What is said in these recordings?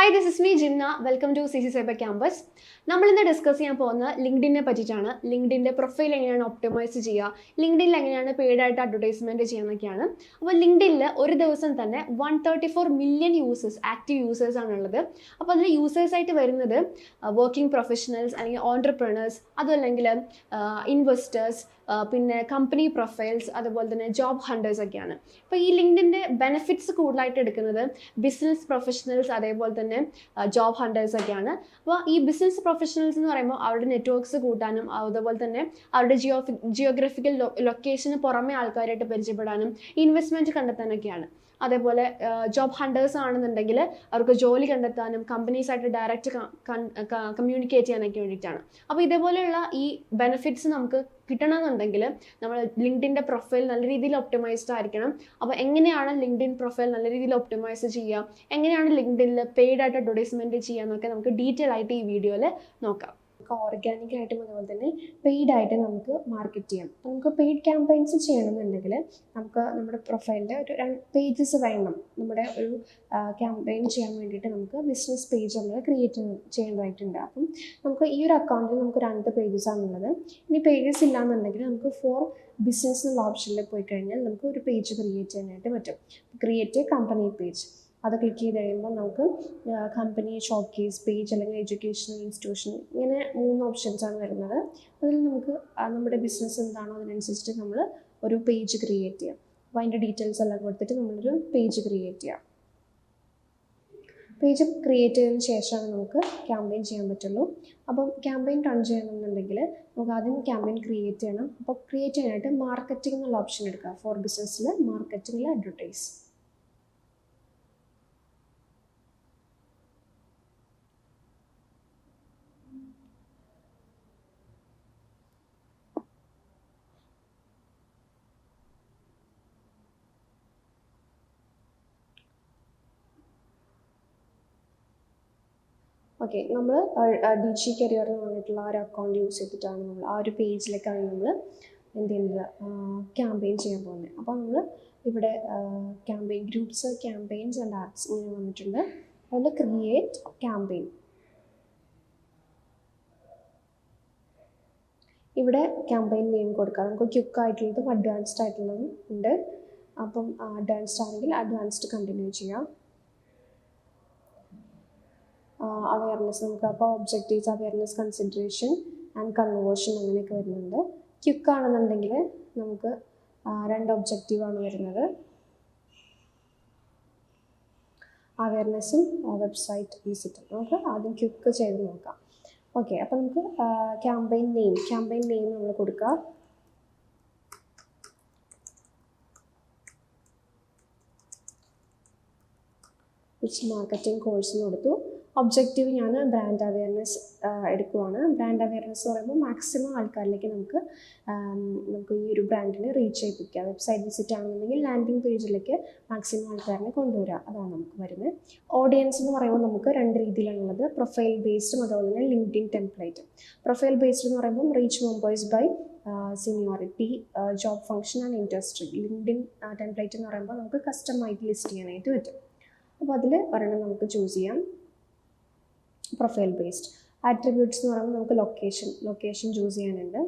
Hi, this is me, Jimna. Welcome to CC Cyber Campus. നമ്മൾ ഇന്ന് discuss ചെയ്യാൻ പോകുന്ന ലിങ്ക്ഡിനെ പറ്റിയിട്ടാണ്. ലിങ്ക്ഡിൻ്റെ പ്രൊഫൈൽ എങ്ങനെയാണ് ഒപ്റ്റിമൈസ് ചെയ്യുക, ലിങ്ക്ഡിനിൽ എങ്ങനെയാണ് പെയ്ഡ് ആയിട്ട് അഡ്വർടൈസ്മെൻറ്റ് ചെയ്യുന്നതൊക്കെയാണ്. അപ്പോൾ ലിങ്ക്ഡിനിൽ ഒരു ദിവസം തന്നെ 134 മില്യൺ യൂസേഴ്സ്, ആക്റ്റീവ് യൂസേഴ്സ് ആണുള്ളത്. അപ്പോൾ അതിൽ യൂസേഴ്സായിട്ട് വരുന്നത് വർക്കിംഗ് പ്രൊഫഷണൽസ് അല്ലെങ്കിൽ ഓൺടർപ്രണേഴ്സ്, അതുമല്ലെങ്കിൽ ഇൻവെസ്റ്റേഴ്സ്, പിന്നെ കമ്പനി പ്രൊഫൈൽസ്, അതുപോലെ തന്നെ ജോബ് ഹണ്ടേഴ്സ് ഒക്കെയാണ്. അപ്പോൾ ഈ ലിങ്ക്ഡിൻ്റെ ബെനിഫിറ്റ്സ് കൂടുതലായിട്ട് എടുക്കുന്നത് ബിസിനസ് പ്രൊഫഷണൽസ്, അതേപോലെ തന്നെ ജോബ് ഹണ്ടേഴ്സ് ഒക്കെയാണ്. അപ്പോൾ ഈ ബിസിനസ് പ്രൊഫഷണൽസ് എന്ന് പറയുമ്പോൾ അവരുടെ നെറ്റ്വർക്ക്സ് കൂട്ടാനും അതുപോലെ തന്നെ അവരുടെ ജിയോഗ്രഫിക്കൽ ലൊക്കേഷന് പുറമെ ആൾക്കാരായിട്ട് പരിചയപ്പെടാനും ഇൻവെസ്റ്റ്മെൻറ്റ് കണ്ടെത്താനൊക്കെയാണ്. അതേപോലെ ജോബ് ഹണ്ടേഴ്സ് ആണെന്നുണ്ടെങ്കിൽ അവർക്ക് ജോലി കണ്ടെത്താനും കമ്പനീസായിട്ട് ഡയറക്റ്റ് കമ്മ്യൂണിക്കേറ്റ് ചെയ്യാനൊക്കെ വേണ്ടിയിട്ടാണ്. അപ്പോൾ ഇതേപോലെയുള്ള ഈ ബെനിഫിറ്റ്സ് നമുക്ക് കിട്ടണമെന്നുണ്ടെങ്കിൽ നമ്മൾ ലിങ്ക്ഡിൻ്റെ പ്രൊഫൈൽ നല്ല രീതിയിൽ ഒപ്റ്റിമൈസ്ഡ് ആയിരിക്കണം. അപ്പോൾ എങ്ങനെയാണ് ലിങ്ക്ഡിൻ പ്രൊഫൈൽ നല്ല രീതിയിൽ ഒപ്റ്റിമൈസ് ചെയ്യുക, എങ്ങനെയാണ് ലിങ്ക്ഡിനിൽ പെയ്ഡ് ആയിട്ട് അഡ്വർടൈസ്മെൻറ്റ് ചെയ്യുക എന്നൊക്കെ നമുക്ക് ഡീറ്റെയിൽ ആയിട്ട് ഈ വീഡിയോയിൽ നോക്കാം. ഓർഗാനിക് ആയിട്ടും അതുപോലെ തന്നെ പെയ്ഡ് ആയിട്ട് നമുക്ക് മാർക്കറ്റ് ചെയ്യാം. അപ്പോൾ നമുക്ക് പെയ്ഡ് ക്യാമ്പയിൻസ് ചെയ്യണമെന്നുണ്ടെങ്കിൽ നമുക്ക് നമ്മുടെ പ്രൊഫൈലിൻ്റെ ഒരു 2 പേജസ് വേണം. നമ്മുടെ ഒരു ക്യാമ്പയിൻ ചെയ്യാൻ വേണ്ടിയിട്ട് നമുക്ക് ബിസിനസ് പേജ് നമ്മൾ ക്രിയേറ്റ് ചെയ്യേണ്ടതായിട്ടുണ്ട്. അപ്പം നമുക്ക് ഈ ഒരു അക്കൗണ്ടിൽ നമുക്ക് 2 പേജസാണുള്ളത്. ഇനി പേജസ് ഇല്ലാന്നുണ്ടെങ്കിൽ നമുക്ക് ഫോർ ബിസിനസ് എന്നുള്ള ഓപ്ഷനിൽ പോയി കഴിഞ്ഞാൽ നമുക്ക് ഒരു പേജ് ക്രിയേറ്റ് ചെയ്യാനായിട്ട് പറ്റും. ക്രിയേറ്റ് കമ്പനി പേജ് അത് ക്ലിക്ക് ചെയ്ത് കഴിയുമ്പോൾ നമുക്ക് കമ്പനി, ഷോക്കേസ് പേജ്, അല്ലെങ്കിൽ എഡ്യൂക്കേഷണൽ ഇൻസ്റ്റിറ്റ്യൂഷൻ, ഇങ്ങനെ 3 ഓപ്ഷൻസാണ് വരുന്നത്. അതിൽ നമുക്ക് നമ്മുടെ ബിസിനസ് എന്താണോ അതിനനുസരിച്ചിട്ട് നമ്മൾ ഒരു പേജ് ക്രിയേറ്റ് ചെയ്യാം. അപ്പോൾ അതിൻ്റെ ഡീറ്റെയിൽസ് എല്ലാം കൊടുത്തിട്ട് നമ്മളൊരു പേജ് ക്രിയേറ്റ് ചെയ്യാം. പേജ് ക്രിയേറ്റ് ചെയ്തതിന് ശേഷമാണ് നമുക്ക് ക്യാമ്പയിൻ ചെയ്യാൻ പറ്റുള്ളൂ. അപ്പം ക്യാമ്പയിൻ റൺ ചെയ്യണമെന്നുണ്ടെങ്കിൽ നമുക്ക് ആദ്യം ക്യാമ്പയിൻ ക്രിയേറ്റ് ചെയ്യണം. അപ്പോൾ ക്രിയേറ്റ് ചെയ്യാനായിട്ട് മാർക്കറ്റിംഗ് എന്നുള്ള ഓപ്ഷൻ എടുക്കുക. ഫോർ ബിസിനസ്സിൽ മാർക്കറ്റിംഗിൽ അഡ്വർടൈസ്. ഓക്കെ, നമ്മൾ DG കരിയർ എന്ന് പറഞ്ഞിട്ടുള്ള ആ ഒരു അക്കൗണ്ട് യൂസ് ചെയ്തിട്ടാണ് നമ്മൾ ആ ഒരു പേജിലേക്കാണ് നമ്മൾ എന്ത് ചെയ്യുന്നത്, ക്യാമ്പയിൻ ചെയ്യാൻ പോകുന്നത്. അപ്പോൾ നമ്മൾ ഇവിടെ campaign groups, campaigns and apps ഇങ്ങനെ വന്നിട്ടുണ്ട്. അതിൽ ക്രിയേറ്റ് ക്യാമ്പയിൻ, ഇവിടെ ക്യാമ്പയിൻ നെയിം കൊടുക്കുക. നമുക്ക് ക്വിക്ക് ആയിട്ടുള്ളതും അഡ്വാൻസ്ഡ് ആയിട്ടുള്ളതും ഉണ്ട്. അപ്പം അഡ്വാൻസ്ഡ് ആണെങ്കിൽ അഡ്വാൻസ്ഡ് കണ്ടിന്യൂ ചെയ്യാം. അവയർനെസ് നമുക്ക് അപ്പോൾ objectives, awareness, consideration and conversion അങ്ങനെയൊക്കെ വരുന്നുണ്ട്. ക്വിക്ക് ആണെന്നുണ്ടെങ്കിൽ നമുക്ക് 2 ഒബ്ജക്റ്റീവാണ് വരുന്നത്, അവയർനെസ്സും വെബ്സൈറ്റ് വിസിറ്റും. നമുക്ക് ആദ്യം ക്വിക്ക് ചെയ്ത് നോക്കാം. ഓക്കെ, അപ്പോൾ നമുക്ക് ക്യാമ്പയിൻ നെയിം നമ്മൾ കൊടുക്കുക. മാർക്കറ്റിംഗ് കോഴ്സിന് കൊടുത്തു. ഒബ്ജക്റ്റീവ് ഞാൻ ബ്രാൻഡ് അവയർനെസ് എടുക്കുവാണ്. ബ്രാൻഡ് അവയർനെസ് എന്ന് പറയുമ്പോൾ മാക്സിമം ആൾക്കാരിലേക്ക് നമുക്ക് ഈ ഒരു ബ്രാൻഡിനെ റീച്ച് ചെയ്യിപ്പിക്കുക. വെബ്സൈറ്റ് വിസിറ്റ് ആണെന്നുണ്ടെങ്കിൽ ലാൻഡിംഗ് പേജിലേക്ക് മാക്സിമം ആൾക്കാരിനെ കൊണ്ടുവരിക, അതാണ് നമുക്ക് വരുന്നത്. ഓഡിയൻസ് എന്ന് പറയുമ്പോൾ നമുക്ക് 2 രീതിയിലാണുള്ളത്, പ്രൊഫൈൽ ബേസ്ഡും അതുപോലെ തന്നെ ലിങ്ക്ഡിൻ ടെംപ്ലേറ്റ്. പ്രൊഫൈൽ ബേസ്ഡ് എന്ന് പറയുമ്പോൾ reach members by seniority, job function and industry. LinkedIn template എന്ന് പറയുമ്പോൾ നമുക്ക് കസ്റ്റമായിട്ട് ലിസ്റ്റ് ചെയ്യാനായിട്ട് പറ്റും. അപ്പോൾ അതിൽ ഒരെണ്ണം നമുക്ക് ചൂസ് ചെയ്യാം. പ്രൊഫൈൽ ബേസ്ഡ് ആട്രിബ്യൂട്ട്സ് എന്ന് പറയുമ്പോൾ നമുക്ക് ലൊക്കേഷൻ ചൂസ് ചെയ്യാനുണ്ട്.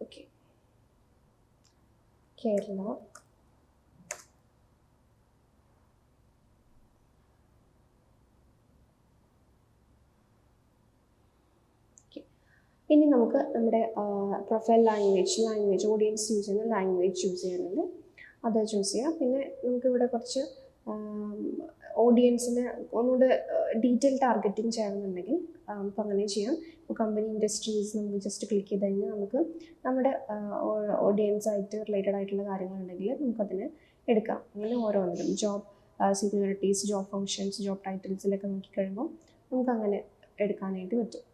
ഓക്കെ, കേരള. ഇനി നമുക്ക് നമ്മുടെ പ്രൊഫൈൽ ലാംഗ്വേജ് ഓഡിയൻസ് യൂസ് ചെയ്യുന്ന ലാംഗ്വേജ് ചൂസ് ചെയ്യാനുണ്ട്, അത് ചൂസ് ചെയ്യാം. പിന്നെ നമുക്കിവിടെ കുറച്ച് ഓഡിയൻസിനെ ഒന്നുകൂടെ ഡീറ്റെയിൽ ടാർഗറ്റിംഗ് ചെയ്യണമെന്നുണ്ടെങ്കിൽ നമുക്ക് അങ്ങനെ ചെയ്യാം. ഇപ്പോൾ കമ്പനി, ഇൻഡസ്ട്രീസ് നമുക്ക് ജസ്റ്റ് ക്ലിക്ക് ചെയ്ത് കഴിഞ്ഞാൽ നമുക്ക് നമ്മുടെ ഓഡിയൻസായിട്ട് റിലേറ്റഡ് ആയിട്ടുള്ള കാര്യങ്ങളുണ്ടെങ്കിൽ നമുക്കതിനെ എടുക്കാം. അങ്ങനെ ഓരോന്നിലും ജോബ് സീനിയോറിറ്റീസ്, ജോബ് ഫങ്ഷൻസ്, ജോബ് ടൈറ്റിൽസിലൊക്കെ നോക്കിക്കഴിയുമ്പോൾ നമുക്കങ്ങനെ എടുക്കാനായിട്ട് പറ്റും.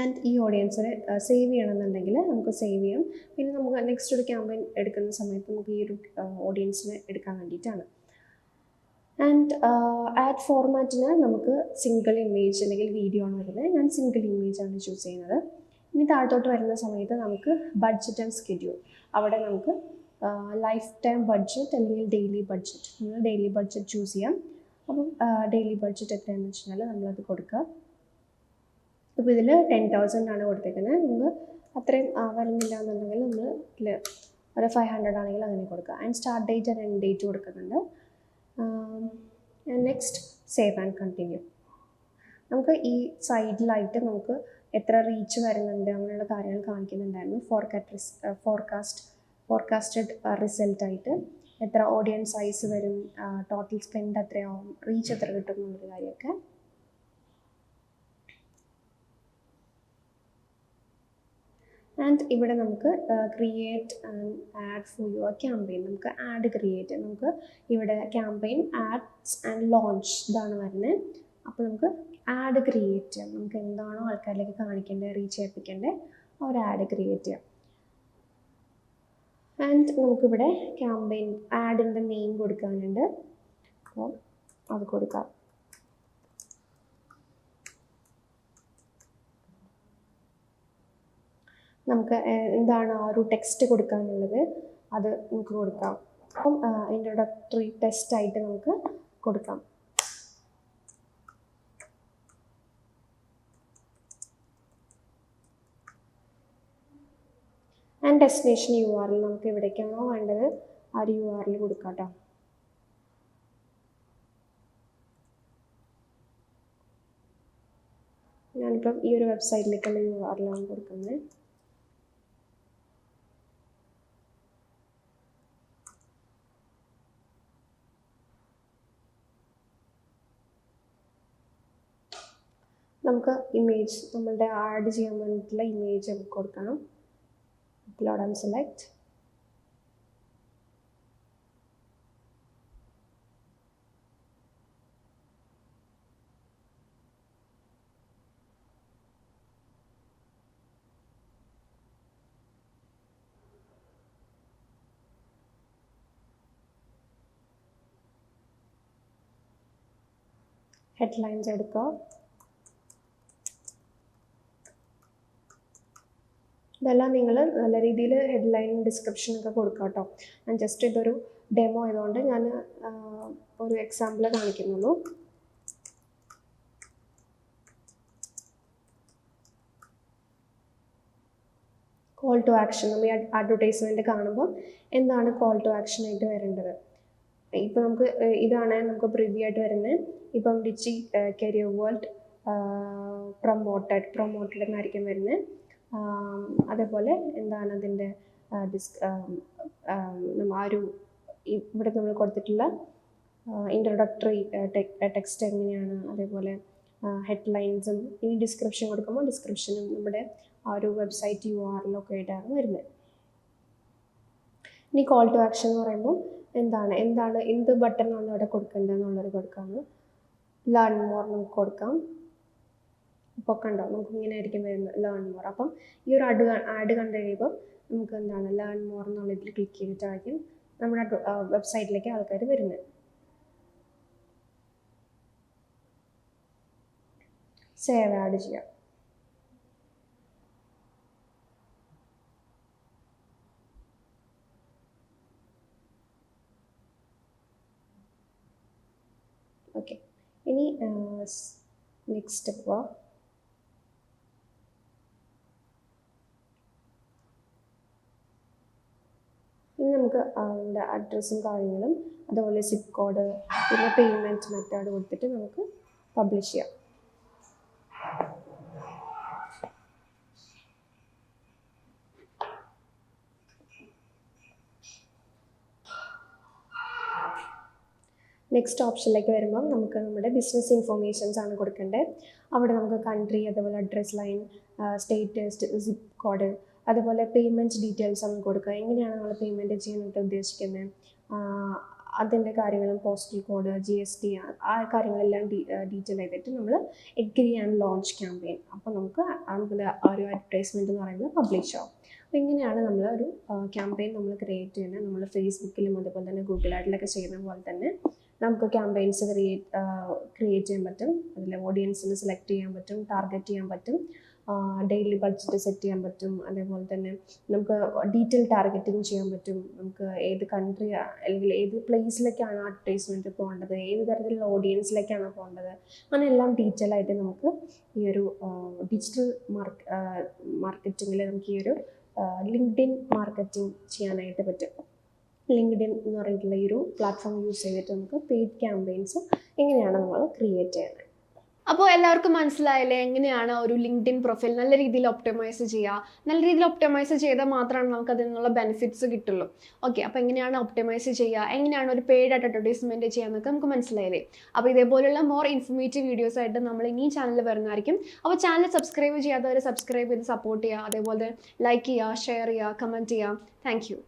ആൻഡ് ഈ ഓഡിയൻസിനെ സേവ് ചെയ്യണമെന്നുണ്ടെങ്കിൽ നമുക്ക് സേവ് ചെയ്യാം. പിന്നെ നമുക്ക് നെക്സ്റ്റ് ഒരു ക്യാമ്പയിൻ എടുക്കുന്ന സമയത്ത് നമുക്ക് ഈ ഒരു ഓഡിയൻസിനെ എടുക്കാൻ വേണ്ടിയിട്ടാണ്. ആൻഡ് ആഡ് ഫോർമാറ്റിന് നമുക്ക് സിംഗിൾ ഇമേജ് അല്ലെങ്കിൽ വീഡിയോ ആണ് വരുന്നത്. ഞാൻ സിംഗിൾ ഇമേജ് ആണ് ചൂസ് ചെയ്യുന്നത്. ഇനി താഴത്തോട്ട് വരുന്ന സമയത്ത് നമുക്ക് ബഡ്ജറ്റ് ആൻഡ് സ്കെഡ്യൂൾ, അവിടെ നമുക്ക് ലൈഫ് ടൈം ബഡ്ജറ്റ് അല്ലെങ്കിൽ ഡെയിലി ബഡ്ജറ്റ്. നമ്മൾ ഡെയിലി ബഡ്ജറ്റ് ചൂസ് ചെയ്യാം. അപ്പം ഡെയിലി ബഡ്ജറ്റ് എത്രയാണെന്ന് വെച്ച് കഴിഞ്ഞാൽ നമ്മളത് കൊടുക്കുക. അപ്പോൾ ഇതിൽ 10,000 ആണ് കൊടുത്തേക്കുന്നത്. നമ്മൾ അത്രയും വരുന്നില്ല എന്നുണ്ടെങ്കിൽ നമ്മൾ ഇതിൽ ഒരു 500 ആണെങ്കിൽ അങ്ങനെ കൊടുക്കുക. And start date and end date കൊടുക്കുന്നുണ്ട്. Next save and continue. നമുക്ക് ഈ സൈഡിലായിട്ട് നമുക്ക് എത്ര റീച്ച് വരുന്നുണ്ട് അങ്ങനെയുള്ള കാര്യങ്ങൾ കാണിക്കുന്നുണ്ടായിരുന്നു. ഫോർകാസ്റ്റഡ് റിസൾട്ടായിട്ട് എത്ര ഓഡിയൻസ് സൈസ് വരും, ടോട്ടൽ സ്പെൻഡ് എത്രയാവും, റീച്ച് എത്ര കിട്ടും എന്നുള്ളൊരു കാര്യമൊക്കെ. ആൻഡ് ഇവിടെ നമുക്ക് create and add for your campaign. നമുക്ക് ആഡ് ക്രിയേറ്റ്, നമുക്ക് ഇവിടെ ക്യാമ്പയിൻ ആഡ്സ് ആൻഡ് ലോഞ്ച് ഇതാണ് വരുന്നത്. അപ്പോൾ നമുക്ക് ആഡ് ക്രിയേറ്റ് ചെയ്യാം. നമുക്ക് എന്താണോ ആൾക്കാരിലേക്ക് കാണിക്കേണ്ടത്, റീച്ച് ചെയ്യിപ്പിക്കേണ്ടത്, ആ ഒരു ആഡ് ക്രിയേറ്റ് ചെയ്യാം. ആൻഡ് നമുക്കിവിടെ ക്യാമ്പയിൻ ആഡിൻ്റെ നെയിം കൊടുക്കാനുണ്ട്. അപ്പോൾ അത് കൊടുക്കാം. നമുക്ക് എന്താണ് ആ ഒരു ടെക്സ്റ്റ് കൊടുക്കാനുള്ളത് അത് നമുക്ക് കൊടുക്കാം. അപ്പം ഇൻട്രൊഡക്ടറി ടെസ്റ്റ് ആയിട്ട് നമുക്ക് കൊടുക്കാം. ആൻഡ് ഡെസ്റ്റിനേഷൻ URL നമുക്ക് എവിടേക്കാണോ വേണ്ടത് ആ ഒരു URL കൊടുക്കാം കേട്ടോ. ഞാനിപ്പം ഈ ഒരു വെബ്സൈറ്റിലേക്കുള്ള URL ആണ് കൊടുക്കുന്നത്. നമുക്ക് ഇമേജ്, നമ്മളുടെ ആഡ് ചെയ്യാൻ വേണ്ടിയിട്ടുള്ള ഇമേജ് നമുക്ക് കൊടുക്കണം. Upload and select. ഹെഡ്ലൈൻസ് എടുക്കുക. ഇതെല്ലാം നിങ്ങൾ നല്ല രീതിയിൽ ഹെഡ്ലൈനും ഡിസ്ക്രിപ്ഷനൊക്കെ കൊടുക്കുക കേട്ടോ. ഞാൻ ജസ്റ്റ് ഇതൊരു ഡെമോ ആയതുകൊണ്ട് ഞാൻ ഒരു എക്സാമ്പിൾ കാണിക്കുന്നുള്ളൂ. കോൾ ടു ആക്ഷൻ, നമ്മൾ ഈ അഡ്വർടൈസ്മെൻറ്റ് കാണുമ്പോൾ എന്താണ് കോൾ ടു ആക്ഷൻ ആയിട്ട് വരേണ്ടത്. ഇപ്പോൾ നമുക്ക് ഇതാണ് നമുക്ക് പ്രിവ്യൂ ആയിട്ട് വരുന്നത്. ഇപ്പം ഡിജി കരിയർ വേൾഡ് പ്രൊമോട്ടഡ് എന്നായിരിക്കും വരുന്നത്. അതേപോലെ എന്താണ് അതിൻ്റെ ആ ഒരു ഇവിടെ നമ്മൾ കൊടുത്തിട്ടുള്ള ഇൻട്രൊഡക്ടറി ടെക്സ്റ്റ് എങ്ങനെയാണ്, അതേപോലെ ഹെഡ്ലൈൻസും ഇനി ഡിസ്ക്രിപ്ഷൻ കൊടുക്കുമ്പോൾ ഡിസ്ക്രിപ്ഷനും നമ്മുടെ ആ ഒരു വെബ്സൈറ്റ് URL ഒക്കെ ആയിട്ടാണ് വരുന്നത്. ഇനി കോൾ ടു ആക്ഷൻ എന്ന് പറയുമ്പോൾ എന്ത് ബട്ടണാണ് അവിടെ കൊടുക്കേണ്ടത് എന്നുള്ളത് കൊടുക്കാമെന്ന്. ലേൺ മോർ നമുക്ക് കൊടുക്കാം. ഇപ്പോൾ കണ്ടോ നമുക്ക് ഇങ്ങനെ ആയിരിക്കും വരുന്നത് ലേൺ മോർ. അപ്പം ഈ ഒരു ആഡ് കണ്ടു കഴിയുമ്പോൾ നമുക്ക് എന്താണ് ലേൺ മോർ എന്നുള്ള ഇതിൽ ക്ലിക്ക് ചെയ്തിട്ടായിരിക്കും നമ്മുടെ വെബ്സൈറ്റിലേക്ക് ആൾക്കാർ വരുന്നത്. സേവ് ആഡ് ചെയ്യാം. ഓക്കെ, ഇനി നെക്സ്റ്റ് സ്റ്റെപ്പ് പോവാം. ഇനി നമുക്ക് അതിൻ്റെ അഡ്രസ്സും കാര്യങ്ങളും അതുപോലെ സിപ്പ് കോഡ് പിന്നെ പേയ്മെൻറ്റ് മെത്തേഡ് കൊടുത്തിട്ട് നമുക്ക് പബ്ലിഷ് ചെയ്യാം. നെക്സ്റ്റ് ഓപ്ഷനിലേക്ക് വരുമ്പം നമുക്ക് നമ്മുടെ ബിസിനസ് ഇൻഫോർമേഷൻസ് ആണ് കൊടുക്കേണ്ടത്. അവിടെ നമുക്ക് കൺട്രി, അതുപോലെ address line, state, zip code, അതുപോലെ പേയ്മെൻറ്റ് ഡീറ്റെയിൽസ് നമുക്ക് കൊടുക്കുക. എങ്ങനെയാണ് നമ്മൾ പേയ്മെൻറ്റ് ചെയ്യാനായിട്ട് ഉദ്ദേശിക്കുന്നത്, അതിൻ്റെ കാര്യങ്ങളും പോസ്റ്റൽ കോഡ്, GST ആ കാര്യങ്ങളെല്ലാം ഡീറ്റെയിൽ ചെയ്തിട്ട് നമ്മൾ എഗ്രി ആൻഡ് ലോഞ്ച് ക്യാമ്പയിൻ. അപ്പോൾ നമുക്ക് ആ ഒരു അഡ്വർടൈസ്മെൻറ്റ് എന്ന് പറയുന്നത് പബ്ലിഷ് ആവും. അപ്പോൾ ഇങ്ങനെയാണ് നമ്മൾ ഒരു ക്യാമ്പയിൻ നമ്മൾ ക്രിയേറ്റ് ചെയ്യുന്നത്. നമ്മൾ ഫേസ്ബുക്കിലും അതുപോലെ തന്നെ ഗൂഗിൾ ആഡിലൊക്കെ ചെയ്യുന്ന പോലെ തന്നെ നമുക്ക് ക്യാമ്പയിൻസ് ക്രിയേറ്റ് ചെയ്യാൻ പറ്റും. അതിൽ ഓഡിയൻസിന് സെലക്ട് ചെയ്യാൻ പറ്റും, ടാർഗറ്റ് ചെയ്യാൻ പറ്റും. ഡെയിലി ബഡ്ജറ്റ് സെറ്റ് ചെയ്യാൻ പറ്റും. അതേപോലെ തന്നെ നമുക്ക് ഡീറ്റെയിൽ ടാർഗറ്റിംഗ് ചെയ്യാൻ പറ്റും. നമുക്ക് ഏത് കൺട്രി അല്ലെങ്കിൽ ഏത് പ്ലേസിലേക്കാണ് അഡ്വർടൈസ്മെൻറ്റ് പോകേണ്ടത്, ഏത് തരത്തിലുള്ള ഓഡിയൻസിലേക്കാണ് പോകേണ്ടത്, അങ്ങനെ എല്ലാം ഡീറ്റെയിൽ ആയിട്ട് നമുക്ക് ഈ ഒരു ഡിജിറ്റൽ മാർക്കറ്റിങ്ങിൽ നമുക്ക് ഈ ഒരു ലിങ്ക്ഡിൻ മാർക്കറ്റിംഗ് ചെയ്യാനായിട്ട് പറ്റും. ലിങ്ക്ഡിൻ എന്ന് പറഞ്ഞിട്ടുള്ള ഈ ഒരു പ്ലാറ്റ്ഫോം യൂസ് ചെയ്തിട്ട് നമുക്ക് പെയ്ഡ് ക്യാമ്പയിൻസ് എങ്ങനെയാണ് നമ്മൾ ക്രിയേറ്റ് ചെയ്യുന്നത്. അപ്പോൾ എല്ലാവർക്കും മനസ്സിലായില്ലേ എങ്ങനെയാണ് ഒരു ലിങ്ക്ഡിൻ പ്രൊഫൈൽ നല്ല രീതിയിൽ ഒപ്റ്റിമൈസ് ചെയ്യുക. നല്ല രീതിയിൽ ഒപ്റ്റിമൈസ് ചെയ്താൽ മാത്രമാണ് നമുക്ക് അതിൽ നിന്നുള്ള ബെനിഫിറ്റ്സ് കിട്ടുള്ളൂ. ഓക്കെ, അപ്പോൾ എങ്ങനെയാണ് ഒപ്റ്റിമൈസ് ചെയ്യുക, എങ്ങനെയാണ് ഒരു പെയ്ഡ് ആയിട്ട് അഡ്വർടൈസ്മെൻറ്റ് ചെയ്യാമെന്നൊക്കെ നമുക്ക് മനസ്സിലായില്ലേ. അപ്പോൾ ഇതേപോലുള്ള മോർ ഇൻഫോർമേറ്റീവ് വീഡിയോസ് ആയിട്ട് നമ്മൾ ഇനി ചാനലിൽ വരുന്നതായിരിക്കും. അപ്പോൾ ചാനൽ സബ്സ്ക്രൈബ് ചെയ്യാത്തവരെ സബ്സ്ക്രൈബ് ചെയ്ത് സപ്പോർട്ട് ചെയ്യുക. അതേപോലെ ലൈക്ക് ചെയ്യുക, ഷെയർ ചെയ്യുക, കമൻറ്റ് ചെയ്യുക. Thank you.